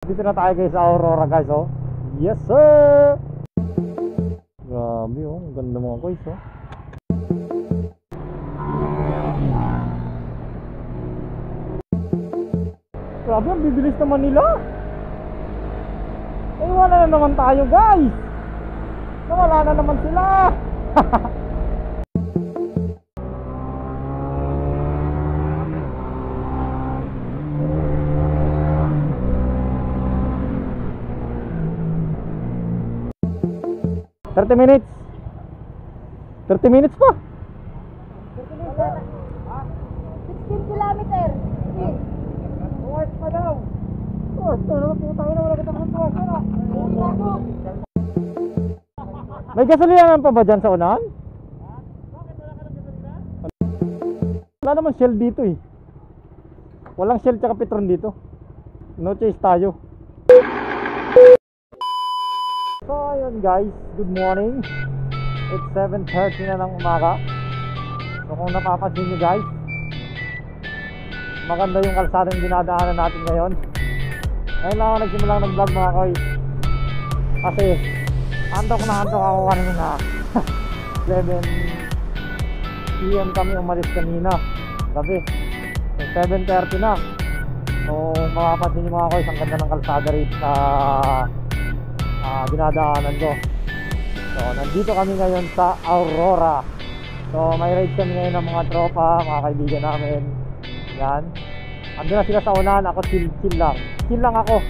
Dito na tayo guys sa Aurora guys, oh. Yes sir. Grabe, oh, ang ganda mga guys, oh. Grabe, ang bibilis naman nila. Eh, wala na naman tayo guys. Nawala na naman sila. 30 minutes. 30 minutes pa. 16 kilometer. Oras pa daw. Oras na naman po tayo na wala kita mga May gasolinahan pa ba dyan sa unahan? Wala naman Shell dito eh. Walang Shell tsaka Petron dito. No chase tayo. So ayun guys, good morning. It's 7:30 na ng umaga. So kung napapansin nyo guys, maganda yung kalsadang dinadaanan natin ngayon. Ngayon lang ako nagsimulang nag-vlog mga koy. Kasi antok ako kanina. 7 PM kami umalis kanina gabi. So 7:30 na. So mapapansin nyo mga koy, ang ganda ng kalsada rito sa dinadaanan ko. So nandito kami ngayon sa Aurora. So may ride kami ngayon ng mga tropa, mga kaibigan namin. Yan. Ando na sila sa unahan, ako chill lang. Chill lang ako.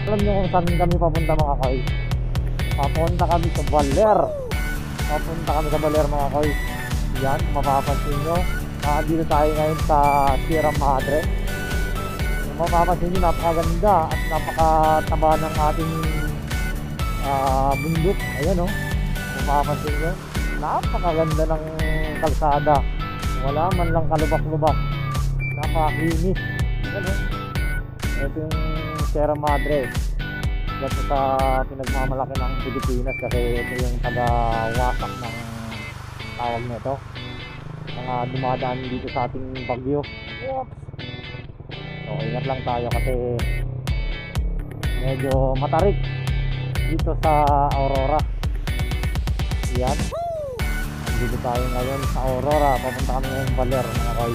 Alam nyo kung saan kami papunta mga koy? Papunta kami sa Baler. Papunta kami sa Baler mga koy. Yan, mapapansin nyo. Dito tayo ngayon sa Sierra Madre. Mapapansin nyo, napakaganda at napakataba ng ating bundok. Ayan oh, mapapansin nyo, napakaganda ng kalsada. Wala man lang kalubak-lubak. Napakalinis. Ayan oh, ito yung Sierra Madre. Ito sa pinagmamalaki ng Pilipinas kasi ito yung taga-wasak ng tawag nito, mga dumadaan dito sa ating bagyo. Oops. So ingat lang tayo kasi medyo matarik dito sa Aurora. Yan, dito tayo ngayon sa Aurora. Papunta kami ngayon Baler mga koy.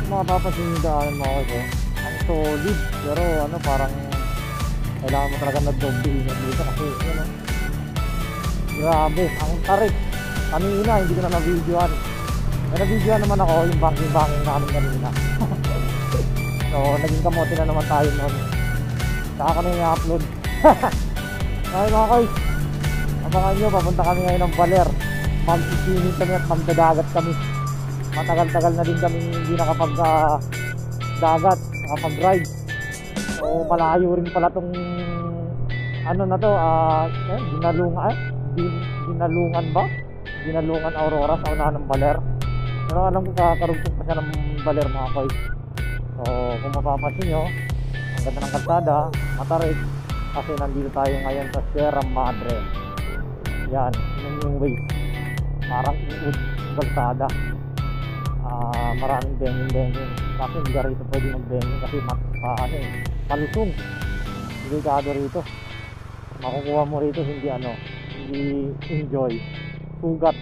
Mga papasin yung daan mga koy, ang solid pero ano, parang kailangan mo talaga nag-doble ingat dito kasi yun oh, grabe ang tarik. Kanina hindi ko na na-videoan. May na-videoan naman ako yung banking namin kanina. So naging kamote na naman tayo noon. Saka kami i-upload. Okay mga koy, abangan nyo, papunta kami ngayon ng Baler. Mag-swimming kami at magdadagat kami. Matagal-tagal na din kami hindi nakapag dagat, nakapag-ride. So malayo rin pala tong ano na to, Dinalungan ba? Dinalungan Aurora sa unahan ng Baler. Pero alam ko kakarugtong pa siya ng Baler mga koy. So kung mapapansin nyo, ang ganda ng kalsada, matarik. Kasi nandito tayo ngayon sa Sierra Madre. Yan, yun yung way. Parang iud kalsada. Maraming dengin. Kasi hindi ka rito pwede mag-dengin kasi palusong. Delikado rito. Makukuha mo rito hindi enjoy. Sugat.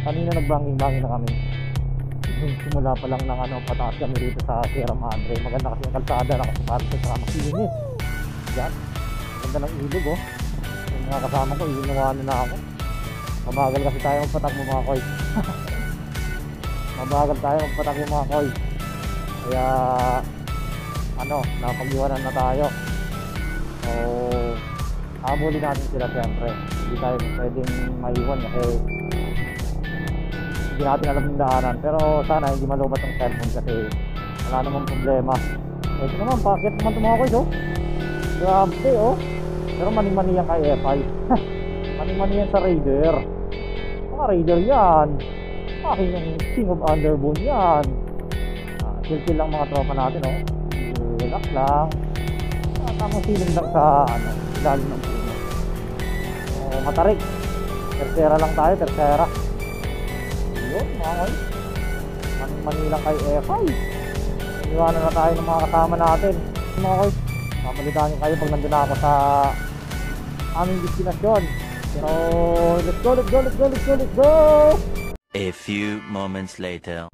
Kanina nagbanging-banging na kami. Simula pa lang ng pataas kami rito sa Sierra Madre. Maganda kasi yung kalsada, nakasuparito sa makinis. Yan, ganda ng ilog oh. Yung mga kasama ko, inuwanan na ako. Mabagal kasi tayo magpatakbo mga koy. Mabagal tayo magpatakbo mga koy. Kaya napag-iwanan na tayo. So habulin natin sila siyempre. Hindi tayo pwedeng maiwan kasi hindi natin alam yung daanan. Pero sana hindi malubat ang cellphone kasi wala namang problema. Ito naman, pakit naman ito mga koy oh. Grabe oh. Pero mani-mani yan kay FI. Mani-mani yan sa Raider. Mga Raider yan. Akin yung King of Underbone yan. Chill lang mga tropa natin oh. Relax lang. Tamang feeling lang sa ilalim ng puno. Matarik. Tercera lang tayo, tercera. Yun mga koy, mani-mani lang kay FI. Iwanan na tayo ng mga kasama natin mga koy. Papalitan ko kayo pag nandun na ako sa aming destinasyon. So, let's go, let's go, let's go, let's go, let's go! A few moments later.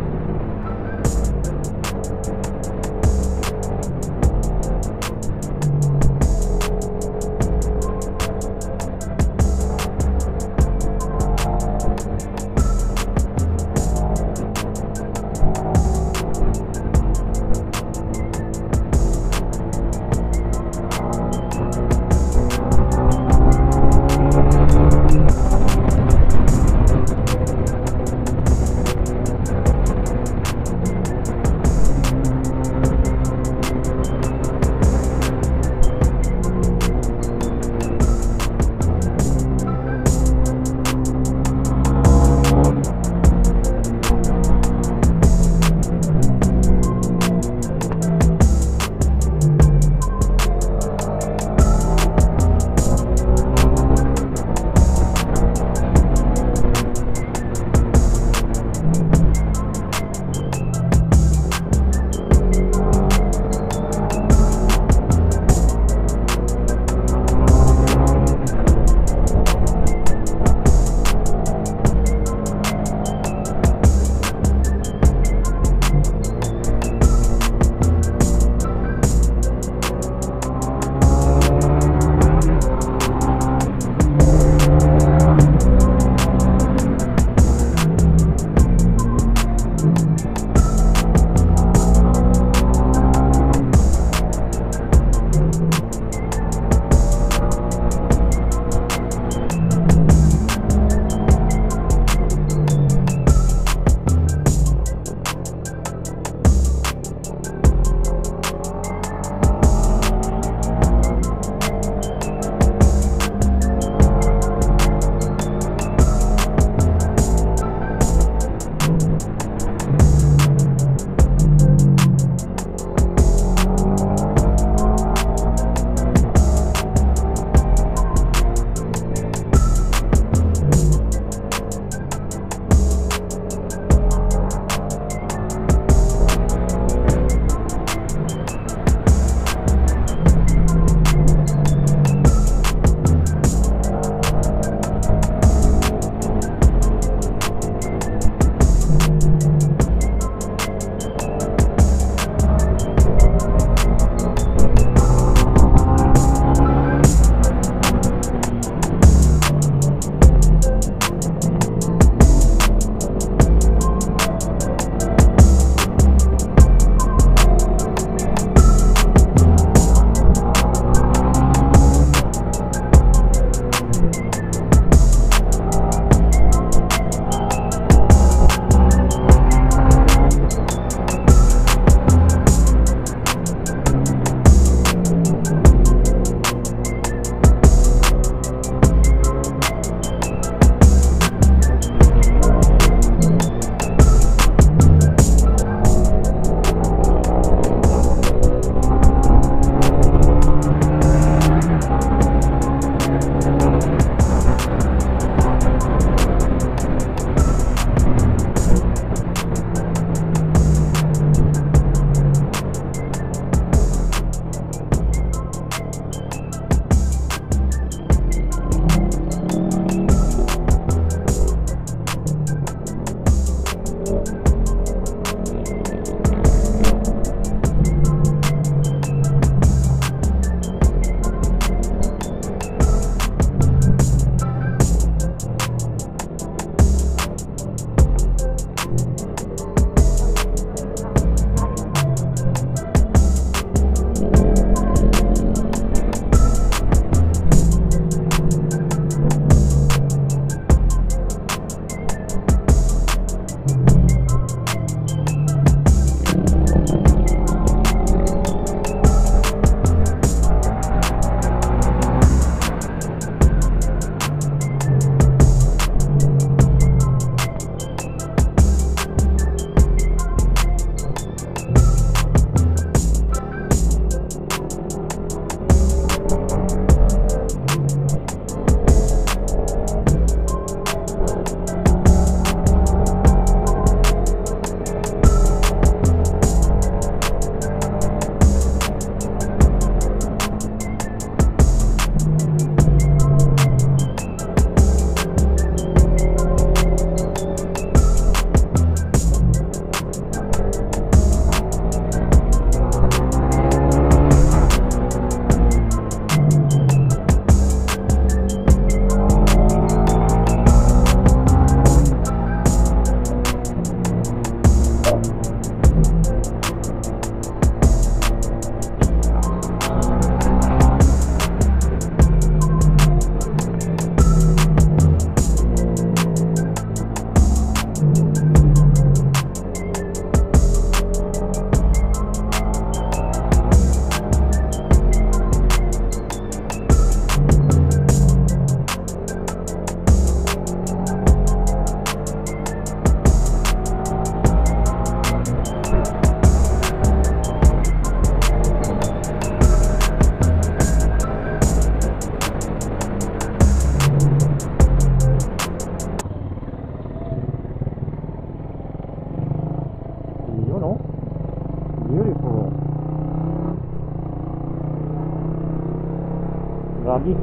Gagi.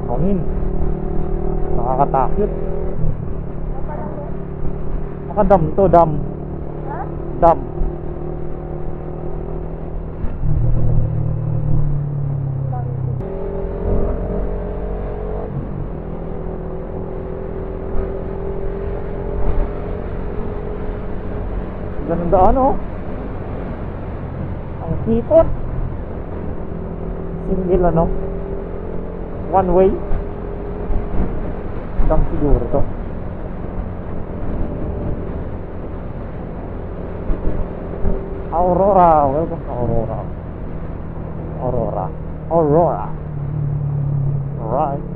Hangin. Nakakatakot. Nakadam to, dam. Ha? Dam. Ganun daan oh. Ang kipot. Single ano. One way. Dam siguro to. Aurora, welcome to Aurora. Aurora. Aurora. Right.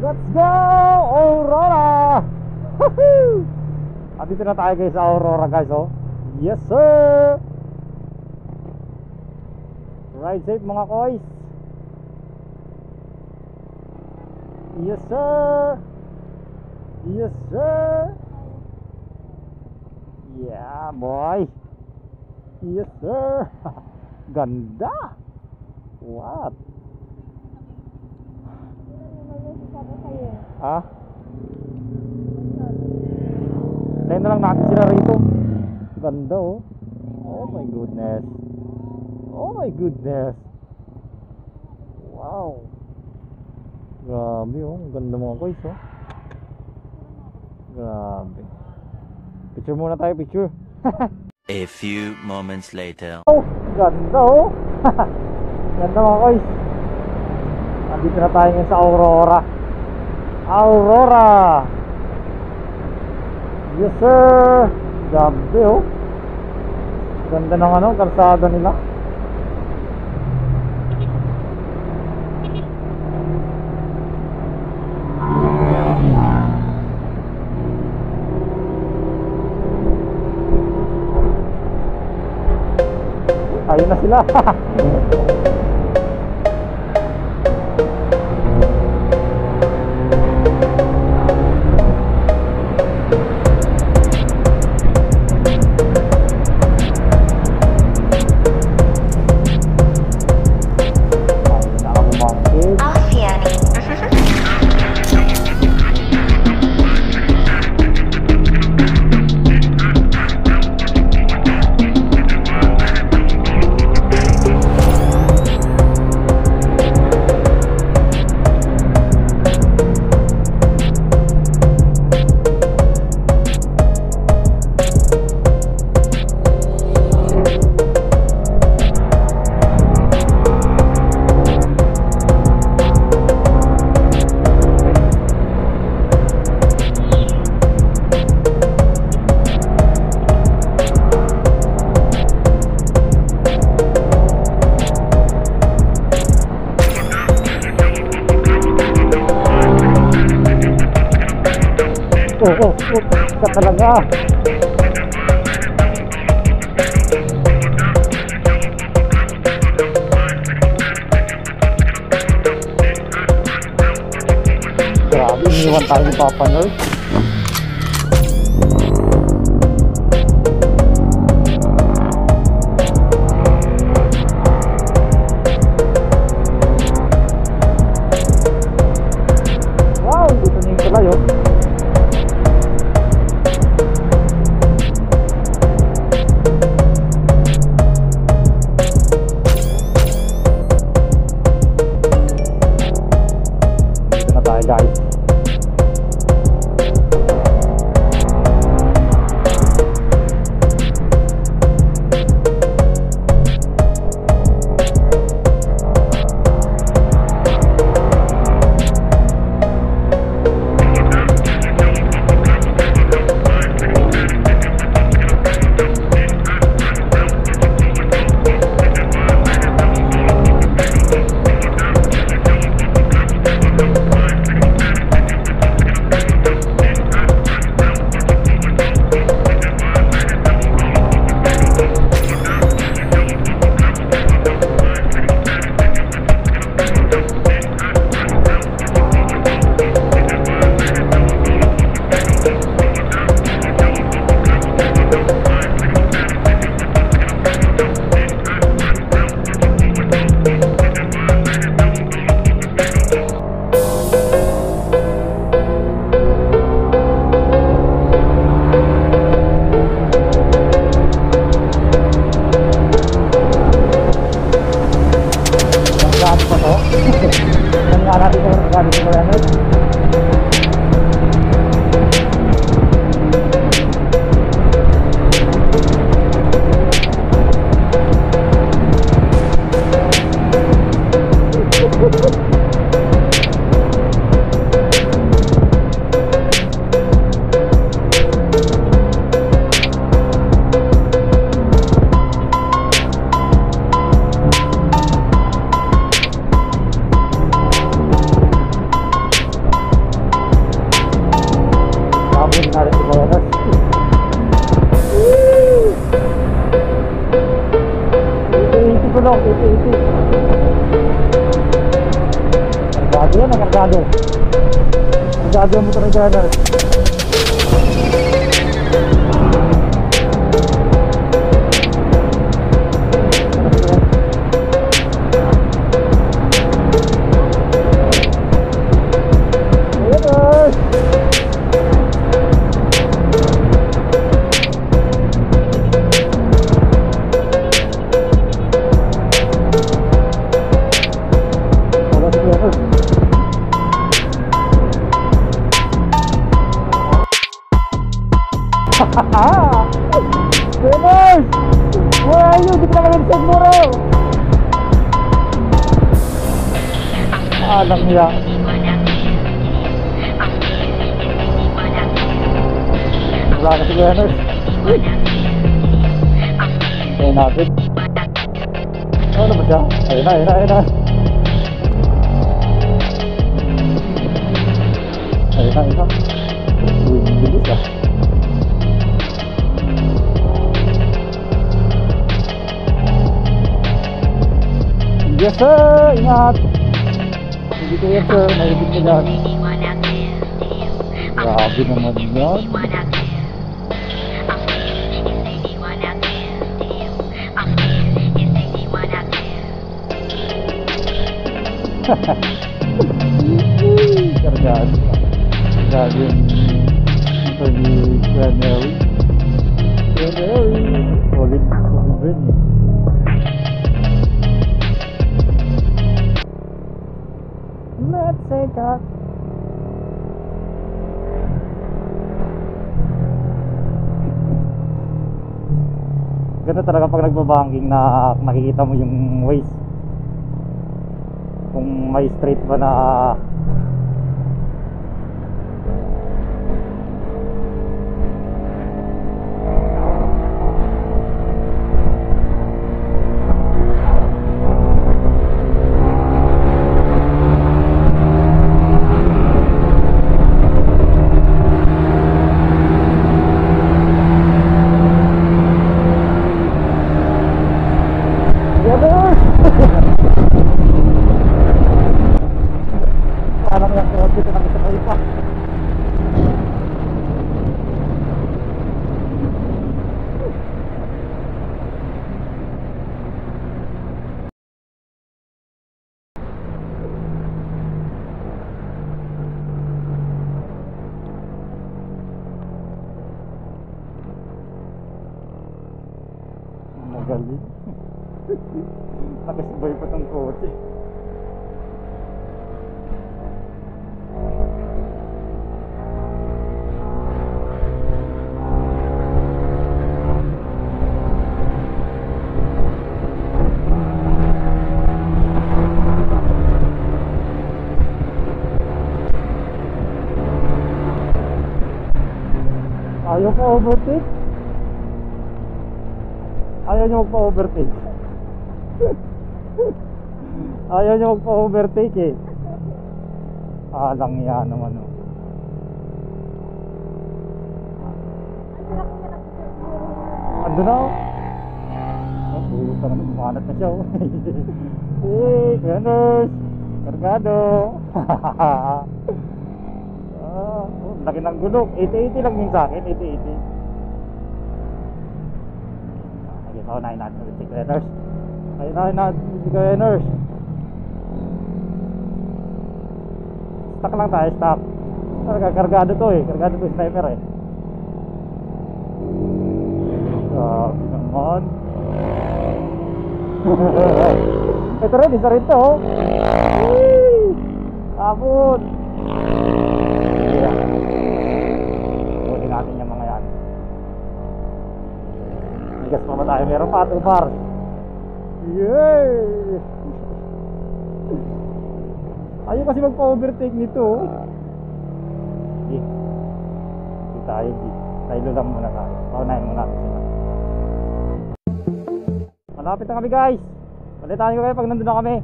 Let's go, Aurora! Woohoo! Andito na tayo guys sa Aurora guys oh. Yes sir! Ride safe mga koys. Yes sir! Yes sir! Yeah boy! Yes sir! Ganda! What? Ha? Tayo na lang natin sila rito. Ganda oh. Oh my goodness. Oh my goodness. Wow. Grabe oh. Ganda mga guys oh. Grabe. Picture muna tayo, picture. A few moments later. Oh, ganda oh. Ganda mga guys. Andito na tayo ngayon sa Aurora. Aurora. Yes sir. Grabe oh. Ganda ng ano, kalsada nila. Ayun na sila. Oh, ka talaga. Grabe, iniwan tayo ni Papa Nerd. Wow, dito na yung tulay oh. Guys, gulong, 80-80. Kargado yan, kargado. Kargado yung motor ni Kuya. Dennis! Where are you? Di pa kami sa muro! Alam niya. Wala na si Dennis. Ayun natin. Ano ba siya? Ayun na, ayun na, ayun na. Ayun na, ayun na. Uy, bilis ah. Yes sir, ingat. Hindi ko yan sir, naibig ko yan. Grabe naman yan. Kargado. Kargado yung ito ni Granary. Granary. Solid, solid rin eh. Let's take a ganda talaga pag nagbabanking na nakikita mo yung ways kung may straight ba na parang yung kotse ito nakisakay pa. Magaling. Nakasabay pa tong kotse. Ayaw ko overtake. Ayaw nyo magpa-overtake. Ayaw nyo magpa-overtake eh. Alang yan naman oh. Ando na oh. Puta naman, umanat na siya oh. Hey, Ganos! Kargado! Laki ng gulong, 80-80 lang yun sa akin, 80-80. Okay, paunahin natin ulit si Greners. Paunahin natin si Greners. Stock lang tayo, stock. Kargado to eh, kargado to sniper eh. Grabe naman. Ito rin, isa rin to oh. Abot. Buti natin yung mga yan. Bigas pa ba tayo? Meron pa 2 bars. Yay! Ayaw kasi magpa-overtake nito. Sige. Hindi tayo, G. Tayo lang muna tayo. Paunahin muna natin sila. Malapit na kami guys. Balitaan ko kayo pag nandun na kami.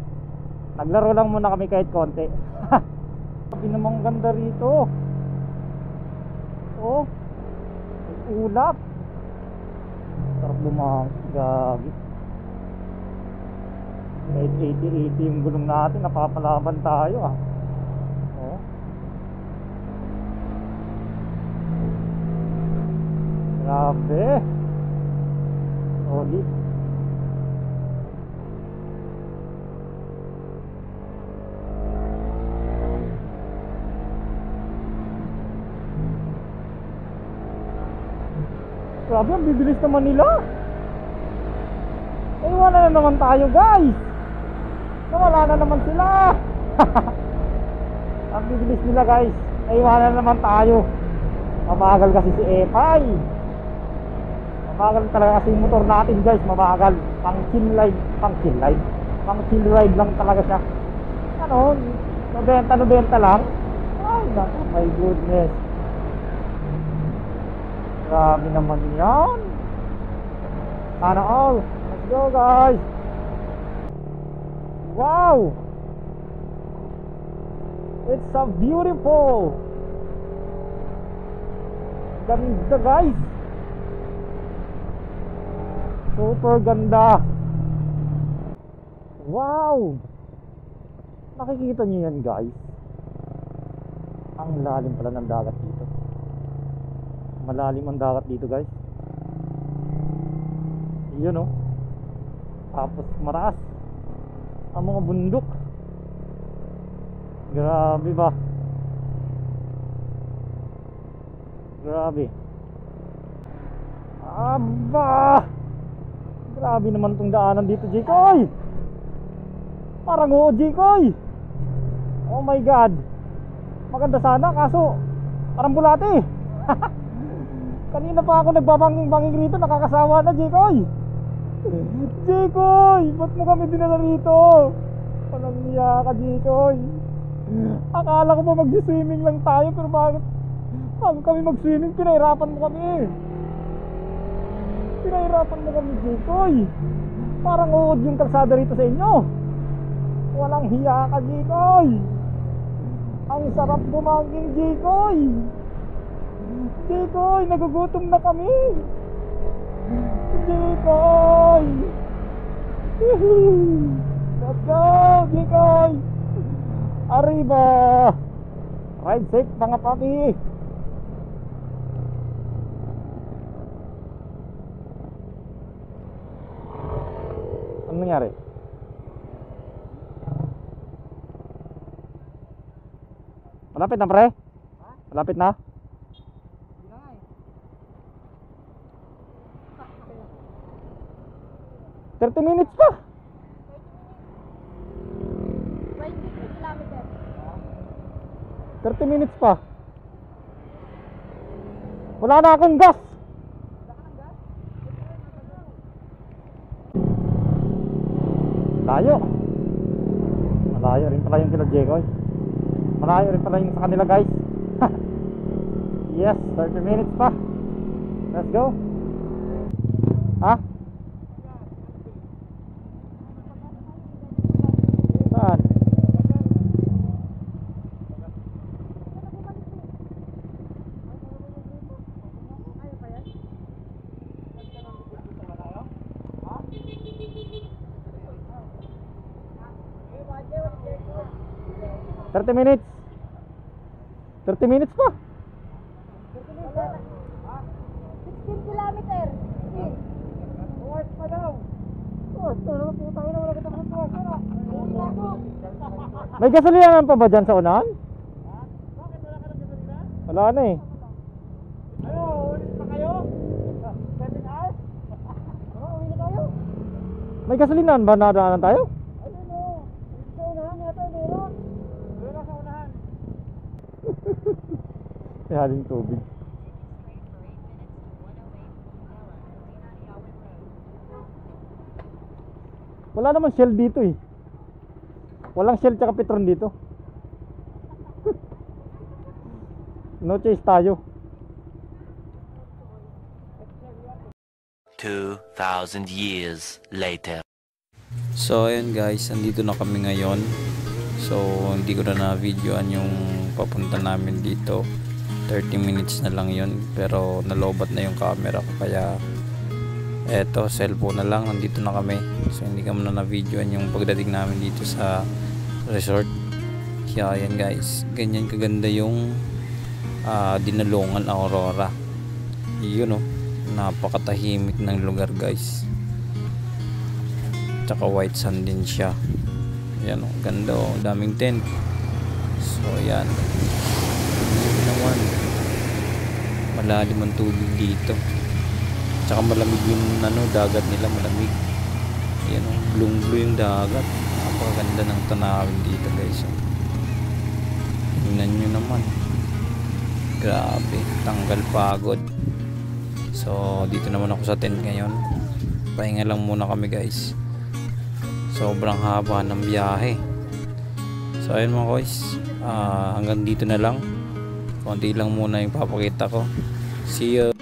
Naglaro lang muna kami kahit konti. Sabi namang ganda rito. Oh, ulap. Sarap lumang. Gabi. Kahit 80-80 yung gulong natin, napapalaban tayo ah. Oh. Grabe. Solid. Grabe, ang bibilis naman nila. Eh, wala na naman tayo, guys. Wala na naman sila. Ang bibilis nila, guys. Eh, wala na naman tayo. Mabagal kasi si Epay. Mabagal talaga kasi yung motor natin, guys. Mabagal. Pang chill ride lang talaga siya. Ano, 90 lang. Ay, naku, my goodness. Grabe naman yan. Sana all. Let's go, guys. Wow, it's so beautiful. Ganda, guys. Super ganda. Wow, nakikita niyo yan, guys. Ang lalim pala ng dagat dito. Malalim ang dagat dito, guys. Yun oh. Tapos maraas ang mga bundok. Grabe ba? Grabe. Aba! Grabe naman tong daanan dito, Jikoy. Parang oo, Jikoy. Oh my God. Maganda sana, kaso parang bulate. Kanina pa ako nagbabanging-banging rito, nakakasawa na, Jikoy. Jikoy, ba't mo kami dinala rito? Walang niya ka, Jikoy. Akala ko ba mag-swimming lang tayo, pero bakit bago kami mag-swimming, pinahirapan mo kami. Pinahirapan mo kami, Jikoy. Parang uod yung kalsada rito sa inyo. Walang hiya ka, Jikoy. Ang sarap bumangking, Jikoy. Jikoy, nagugutom na kami. Jikoy. Let's go, Jikoy. Arriba. Ride safe, mga papi. Ano nangyari? Malapit na, pre? Malapit na? 30 minutes pa. 23 kilometers. 30 minutes pa. Wala na akong gas. Malayo. Malayo rin pala yung kila Jekoy. Malayo rin pala yung sa kanila, guys. Yes, 30 minutes pa. Let's go. Ha? Saan? Thirty minutes. 30 minutes pa. 16 kilometers. 16. Work pa daw. May gasolinahan pa ba dyan sa unahan? Bakit wala ka ng gasolina? Wala na eh. Ano, ulit pa kayo? 7 hours? Uwi na tayo? May gasolinahan ba nadaanan tayo? Ano no? Sa unahan yata meron. Meron sa unahan. May haling tubig. Wala naman Shell dito eh. Walang Shell tsaka Petron dito. No chase tayo. 2,000 years later. So ayun guys, andito na kami ngayon. So hindi ko na videoan yung papunta namin dito. 30 minutes na lang yun, pero nalobat na yung camera ko, kaya Eto, cellphone na lang, nandito na kami. So hindi ka muna na-videoan yung pagdating namin dito sa resort. Kaya ayan guys, ganyan kaganda yung Dinalungan Aurora. Yun napakatahimik ng lugar guys. Tsaka white sand din siya. Ayan ganda daming tent. So ayan, yun naman, malalim ang tubig dito. Tsaka malamig yung dagat nila, malamig. Ayan blue yung dagat. Napakaganda ng tanawin dito guys. Tingnan nyo naman, grabe, tanggal pagod. So dito naman ako sa tent ngayon, pahinga lang muna kami guys. Sobrang haba ng biyahe. So ayun mga guys, hanggang dito na lang. Konti lang muna yung papakita ko. See you.